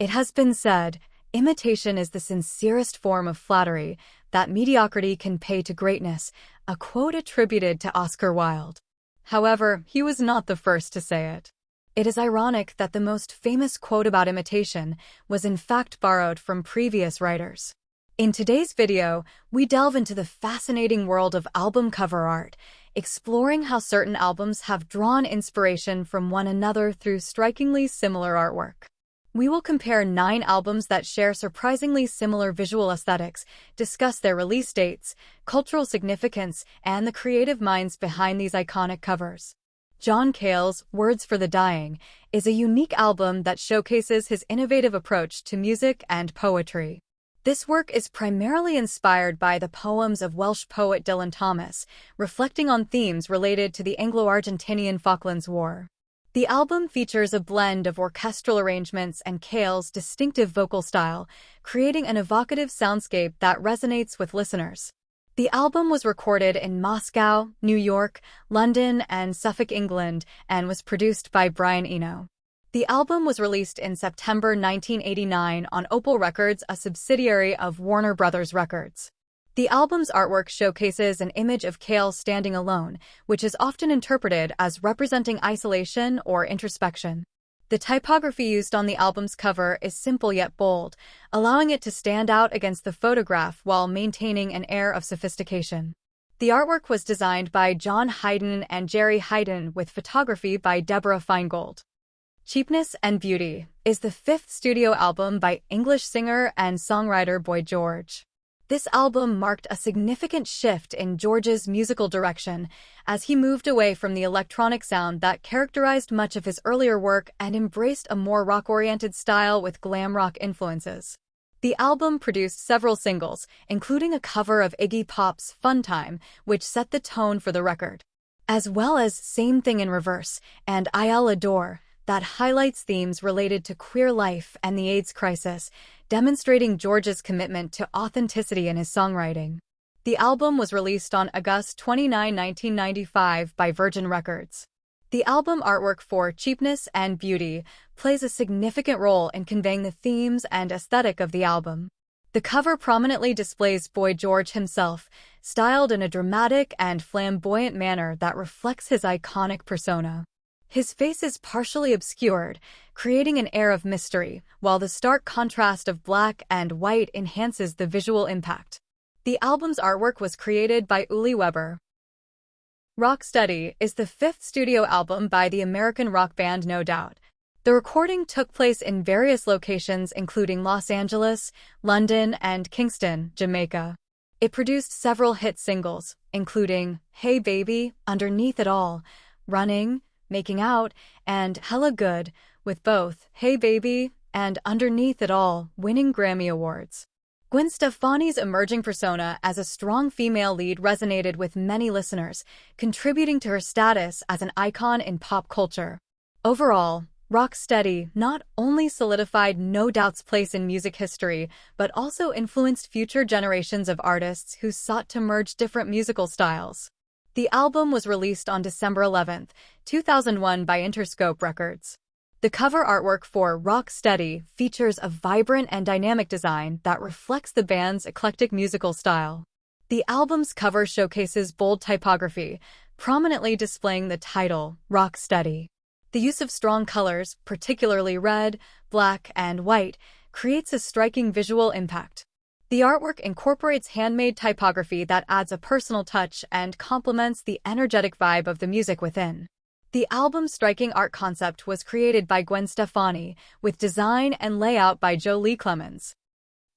It has been said, imitation is the sincerest form of flattery that mediocrity can pay to greatness, a quote attributed to Oscar Wilde. However, he was not the first to say it. It is ironic that the most famous quote about imitation was in fact borrowed from previous writers. In today's video, we delve into the fascinating world of album cover art, exploring how certain albums have drawn inspiration from one another through strikingly similar artwork. We will compare 9 albums that share surprisingly similar visual aesthetics, discuss their release dates, cultural significance, and the creative minds behind these iconic covers. John Cale's Words for the Dying is a unique album that showcases his innovative approach to music and poetry. This work is primarily inspired by the poems of Welsh poet Dylan Thomas, reflecting on themes related to the Anglo-Argentinian Falklands War. The album features a blend of orchestral arrangements and Cale's distinctive vocal style, creating an evocative soundscape that resonates with listeners. The album was recorded in Moscow, New York, London, and Suffolk, England, and was produced by Brian Eno. The album was released in September 1989 on Opal Records, a subsidiary of Warner Brothers Records. The album's artwork showcases an image of Cale standing alone, which is often interpreted as representing isolation or introspection. The typography used on the album's cover is simple yet bold, allowing it to stand out against the photograph while maintaining an air of sophistication. The artwork was designed by John Hayden and Jerry Hayden with photography by Deborah Feingold. Cheapness and Beauty is the 5th studio album by English singer and songwriter Boy George. This album marked a significant shift in George's musical direction as he moved away from the electronic sound that characterized much of his earlier work and embraced a more rock-oriented style with glam rock influences. The album produced several singles, including a cover of Iggy Pop's Fun Time, which set the tone for the record, as well as Same Thing in Reverse and I'll Adore, that highlights themes related to queer life and the AIDS crisis, demonstrating George's commitment to authenticity in his songwriting. The album was released on August 29, 1995 by Virgin Records. The album artwork for Cheapness and Beauty plays a significant role in conveying the themes and aesthetic of the album. The cover prominently displays Boy George himself, styled in a dramatic and flamboyant manner that reflects his iconic persona. His face is partially obscured, creating an air of mystery, while the stark contrast of black and white enhances the visual impact. The album's artwork was created by Uli Weber. Rock Steady is the 5th studio album by the American rock band No Doubt. The recording took place in various locations including Los Angeles, London, and Kingston, Jamaica. It produced several hit singles, including Hey Baby, Underneath It All, Running, Making Out, and Hella Good, with both Hey Baby and Underneath It All winning Grammy Awards. Gwen Stefani's emerging persona as a strong female lead resonated with many listeners, contributing to her status as an icon in pop culture. Overall, Rock Steady not only solidified No Doubt's place in music history, but also influenced future generations of artists who sought to merge different musical styles. The album was released on December 11, 2001 by Interscope Records. The cover artwork for Rock Steady features a vibrant and dynamic design that reflects the band's eclectic musical style. The album's cover showcases bold typography, prominently displaying the title, Rock Steady. The use of strong colors, particularly red, black, and white, creates a striking visual impact. The artwork incorporates handmade typography that adds a personal touch and complements the energetic vibe of the music within. The album's striking art concept was created by Gwen Stefani, with design and layout by Joe Lee Clemens.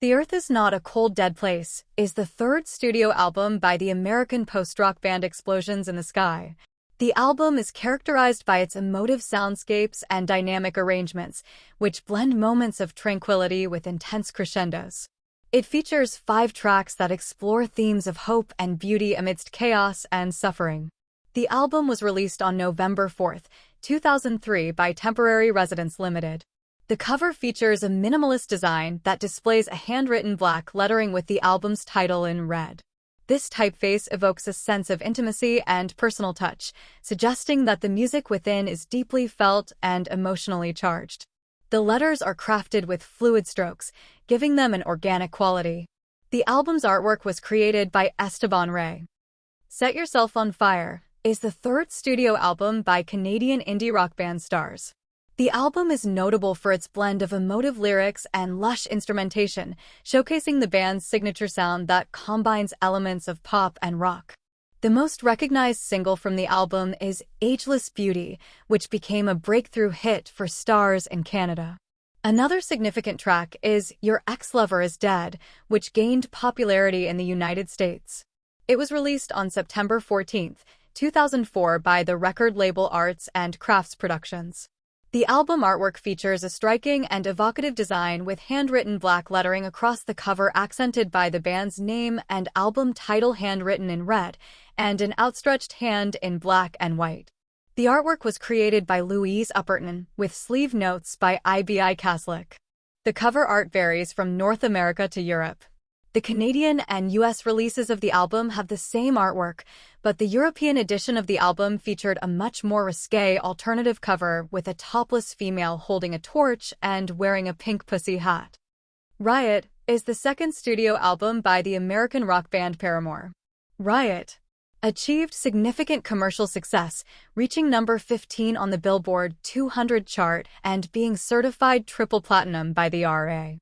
The Earth Is Not a Cold Dead Place is the 3rd studio album by the American post-rock band Explosions in the Sky. The album is characterized by its emotive soundscapes and dynamic arrangements, which blend moments of tranquility with intense crescendos. It features 5 tracks that explore themes of hope and beauty amidst chaos and suffering. The album was released on November 4, 2003 by Temporary Residence Limited. The cover features a minimalist design that displays a handwritten black lettering with the album's title in red. This typeface evokes a sense of intimacy and personal touch, suggesting that the music within is deeply felt and emotionally charged. The letters are crafted with fluid strokes, giving them an organic quality. The album's artwork was created by Esteban Ray. Set Yourself on Fire is the third studio album by Canadian indie rock band Stars. The album is notable for its blend of emotive lyrics and lush instrumentation, showcasing the band's signature sound that combines elements of pop and rock. The most recognized single from the album is Ageless Beauty, which became a breakthrough hit for Stars in Canada. Another significant track is Your Ex-Lover Is Dead, which gained popularity in the United States. It was released on September 14, 2004 by the record label Arts and Crafts Productions. The album artwork features a striking and evocative design with handwritten black lettering across the cover accented by the band's name and album title handwritten in red, and an outstretched hand in black and white. The artwork was created by Louise Upperton, with sleeve notes by IBI Kaslik. The cover art varies from North America to Europe. The Canadian and US releases of the album have the same artwork, but the European edition of the album featured a much more risque alternative cover with a topless female holding a torch and wearing a pink pussy hat. Riot is the second studio album by the American rock band Paramore. Riot achieved significant commercial success, reaching number 15 on the Billboard 200 chart and being certified triple platinum by the RA.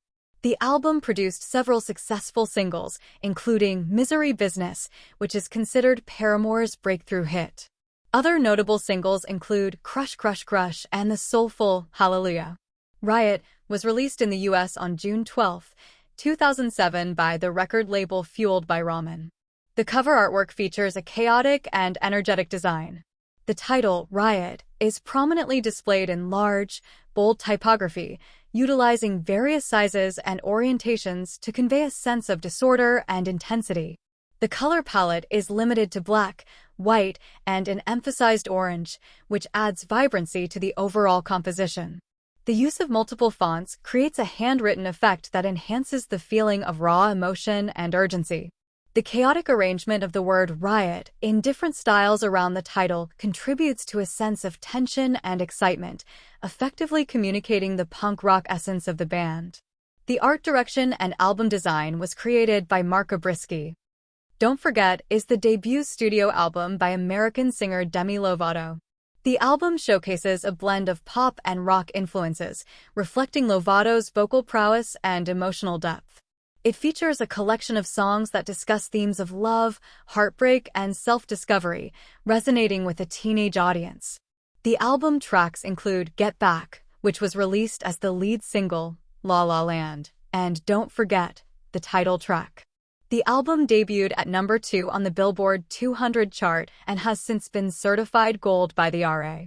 The album produced several successful singles, including Misery Business, which is considered Paramore's breakthrough hit. Other notable singles include Crush Crush Crush and the soulful Hallelujah. Riot was released in the US on June 12, 2007 by the record label Fueled by Ramen. The cover artwork features a chaotic and energetic design. The title, Riot, is prominently displayed in large, bold typography, utilizing various sizes and orientations to convey a sense of disorder and intensity. The color palette is limited to black, white, and an emphasized orange, which adds vibrancy to the overall composition. The use of multiple fonts creates a handwritten effect that enhances the feeling of raw emotion and urgency. The chaotic arrangement of the word riot in different styles around the title contributes to a sense of tension and excitement, effectively communicating the punk rock essence of the band. The art direction and album design was created by Mark Zabriskie. Don't Forget is the debut studio album by American singer Demi Lovato. The album showcases a blend of pop and rock influences, reflecting Lovato's vocal prowess and emotional depth. It features a collection of songs that discuss themes of love, heartbreak, and self-discovery, resonating with a teenage audience. The album tracks include Get Back, which was released as the lead single, La La Land, and Don't Forget, the title track. The album debuted at number 2 on the Billboard 200 chart and has since been certified gold by the RA.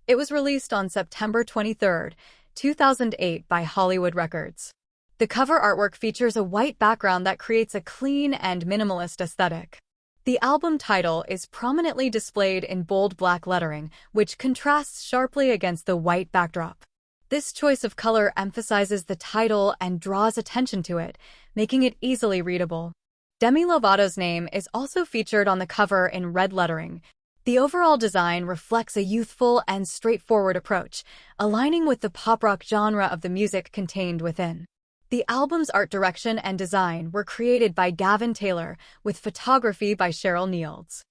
It was released on September 23, 2008 by Hollywood Records. The cover artwork features a white background that creates a clean and minimalist aesthetic. The album title is prominently displayed in bold black lettering, which contrasts sharply against the white backdrop. This choice of color emphasizes the title and draws attention to it, making it easily readable. Demi Lovato's name is also featured on the cover in red lettering. The overall design reflects a youthful and straightforward approach, aligning with the pop rock genre of the music contained within. The album's art direction and design were created by Gavin Taylor, with photography by Cheryl Nields.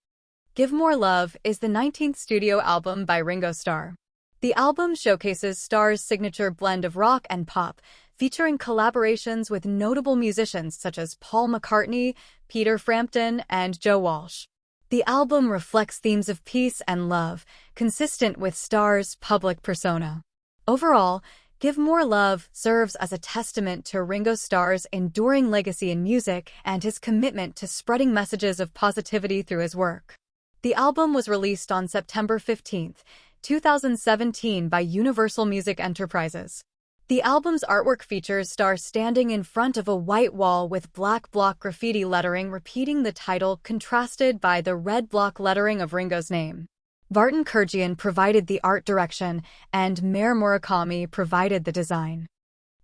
Give More Love is the 19th studio album by Ringo Starr. The album showcases Starr's signature blend of rock and pop, featuring collaborations with notable musicians such as Paul McCartney, Peter Frampton, and Joe Walsh. The album reflects themes of peace and love, consistent with Starr's public persona. Overall, Give More Love serves as a testament to Ringo Starr's enduring legacy in music and his commitment to spreading messages of positivity through his work. The album was released on September 15, 2017 by Universal Music Enterprises. The album's artwork features Starr standing in front of a white wall with black block graffiti lettering repeating the title, contrasted by the red block lettering of Ringo's name. Vartan Kurjian provided the art direction, and Mer Murakami provided the design.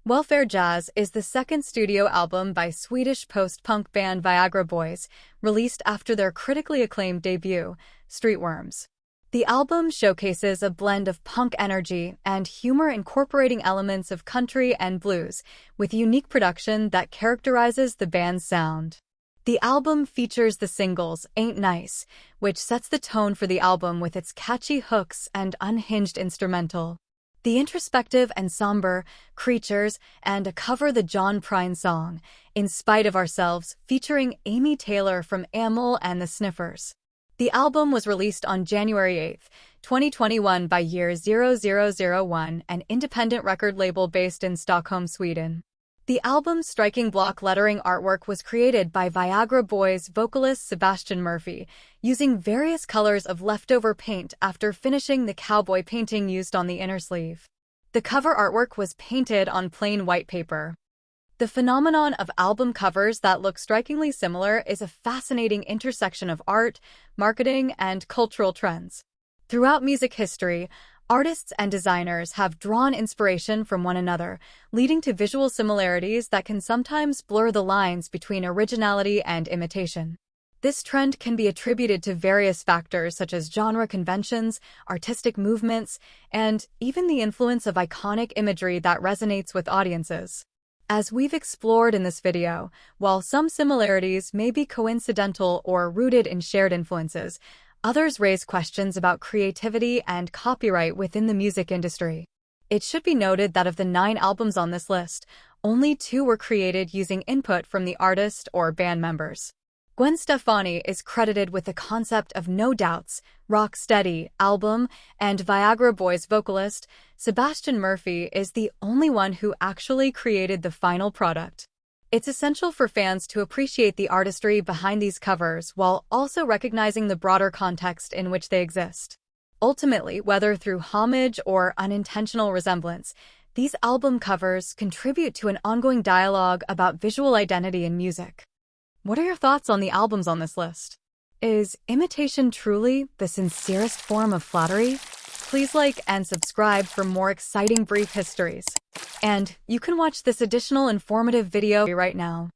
Welfare Jazz is the second studio album by Swedish post-punk band Viagra Boys, released after their critically acclaimed debut, Streetworms. The album showcases a blend of punk energy and humor incorporating elements of country and blues, with unique production that characterizes the band's sound. The album features the singles Ain't Nice, which sets the tone for the album with its catchy hooks and unhinged instrumental. The introspective and somber Creatures and a cover the John Prine song, In Spite of Ourselves, featuring Amy Taylor from Amyl and the Sniffers. The album was released on January 8, 2021 by Year 0001, an independent record label based in Stockholm, Sweden. The album's striking block lettering artwork was created by Viagra Boys vocalist Sebastian Murphy, using various colors of leftover paint after finishing the cowboy painting used on the inner sleeve. The cover artwork was painted on plain white paper. The phenomenon of album covers that look strikingly similar is a fascinating intersection of art, marketing, and cultural trends. Throughout music history, artists and designers have drawn inspiration from one another, leading to visual similarities that can sometimes blur the lines between originality and imitation. This trend can be attributed to various factors such as genre conventions, artistic movements, and even the influence of iconic imagery that resonates with audiences. As we've explored in this video, while some similarities may be coincidental or rooted in shared influences, others raise questions about creativity and copyright within the music industry. It should be noted that of the 9 albums on this list, only 2 were created using input from the artist or band members. Gwen Stefani is credited with the concept of No Doubt's Rock Steady album, and Viagra Boys vocalist Sebastian Murphy is the only one who actually created the final product. It's essential for fans to appreciate the artistry behind these covers while also recognizing the broader context in which they exist. Ultimately, whether through homage or unintentional resemblance, these album covers contribute to an ongoing dialogue about visual identity in music. What are your thoughts on the albums on this list? Is imitation truly the sincerest form of flattery? Please like and subscribe for more exciting brief histories. And you can watch this additional informative video right now.